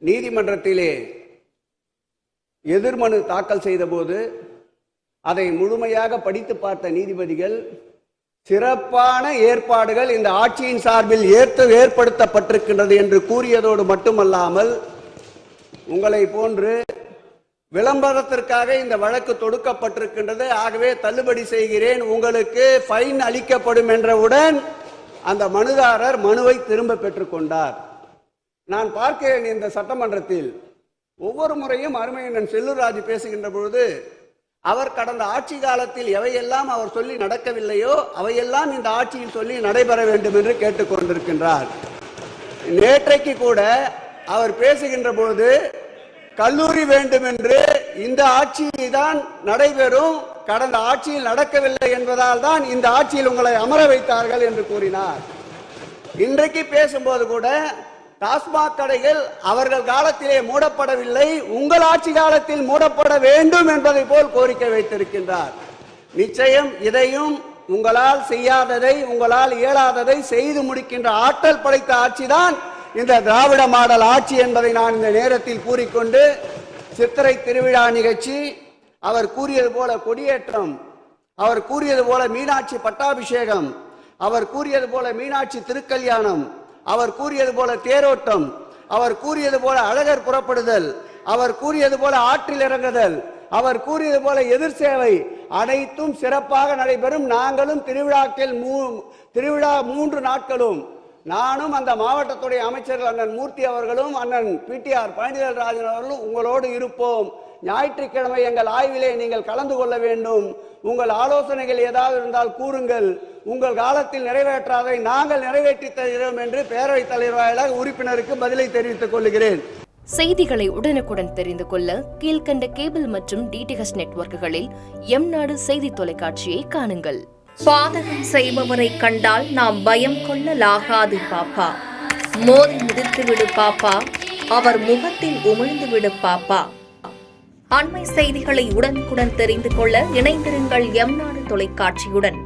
நீதிமன்றத்திலே எதிர்மனு தாக்கல் செய்த போது அதை முழுமையாக படித்து பார்த்த நீதிபதிகள் சிறப்பான ஏற்பாடுகள் இந்த ஆட்சியின் சார்பில் ஏற்படுத்தப்பட்டிருக்கின்றது என்று கூறியதோடு மட்டுமல்லாமல், உங்களை போன்று விளம்பரத்திற்காக இந்த வழக்கு தொடுக்கப்பட்டிருக்கின்றது, ஆகவே தள்ளுபடி செய்கிறேன், உங்களுக்கு ஃபைன் அளிக்கப்படும் என்றவுடன் அந்த மனுதாரர் மனுவை திரும்ப பெற்றுக்கொண்டார். நான் பார்க்கிறேன் இந்த சட்டமன்றத்தில் ஒவ்வொரு முறையும் அருமையண்ணன் செல்லூர்ராஜு பேசுகின்ற பொழுது அவர் கடந்த ஆட்சி காலத்தில் எவையெல்லாம் அவர் சொல்லி நடக்கவில்லையோ அவையெல்லாம் இந்த ஆட்சியில் சொல்லி நடைபெற வேண்டும் என்று கேட்டுக்கொண்டிருக்கின்றார். நேற்றைக்கு கூட அவர் பேசுகின்ற பொழுது கல்லூரி வேண்டும் என்று இந்த ஆட்சியில் தான் நடைபெறும், கடந்த ஆட்சியில் நடக்கவில்லை என்பதால் தான் இந்த ஆட்சியில் உங்களை அமர வைத்தார்கள் என்று கூறினார். இன்றைக்கு பேசும்போது கூட டாஸ்மாக் கடைகள் அவர்கள் காலத்திலே மூடப்படவில்லை, உங்கள் ஆட்சி காலத்தில் மூடப்பட வேண்டும் என்பதை போல் கோரிக்கை வைத்திருக்கின்றார். நிச்சயம் இதையும் உங்களால் செய்யாததை, உங்களால் இயலாததை செய்து முடிக்கின்ற ஆற்றல் படைத்த ஆட்சிதான் இந்த திராவிட மாடல் ஆட்சி என்பதை நான் இந்த நேரத்தில் கூறிக்கொண்டு, சித்திரை திருவிழா நிகழ்ச்சி, அவர் கூறியது போல கொடியேற்றம், அவர் கூறியது போல மீனாட்சி பட்டாபிஷேகம், அவர் கூறியது போல மீனாட்சி திருக்கல்யாணம், அவர் கூறியது போல தேரோட்டம், அவர் கூறியது போல அழகர் புறப்படுதல், அவர் கூறியது போல ஆற்றில் இறங்குதல், அவர் கூறியது போல எதிர் சேவை அனைத்தும் சிறப்பாக நடைபெறும். நாங்களும் திருவிழா 3 நாட்களும் நானும் அந்த மாவட்டத்துடைய அமைச்சர்கள் அண்ணன் மூர்த்தி அவர்களும் அண்ணன் பிடிஆர் பழனிவேல்ராஜன் அவர்களும் உங்களோடு இருப்போம். ஞாயிற்றுக்கிழமை எங்கள் ஆய்விலே நீங்கள் கலந்து கொள்ள வேண்டும். உங்கள் ஆலோசனைகள் ஏதாவது இருந்தால் கூறுங்கள். உங்கள் காலத்தில் நிறைவேற்றாதை நாங்கள் நிறைவேற்றி தருகிறோம் என்று பேரவைத் தலைவர் வாயிலாக உறுப்பினருக்கு பதிலை தெரிவித்துக் கொள்கிறேன். செய்திகளை உடனுக்குடன் தெரிந்து கொள்ள கீழ்கண்ட கேபிள் மற்றும் டிடிஹெச் நெட்வொர்க்குகளில் எம்நாடு செய்தி தொலைக்காட்சியை காணுங்கள். பாதகம் செய்பவரை கண்டால் நாம் பயம் கொள்ளலாகாது பாப்பா. மோதி மிதித்து விடு பாப்பா, அவர் முகத்தில் உமிழ்ந்து விடு பாப்பா. அண்மை செய்திகளை உடனுக்குடன் தெரிந்து கொள்ள இணைந்திருங்கள் எம்நாடு தொலைக்காட்சியுடன்.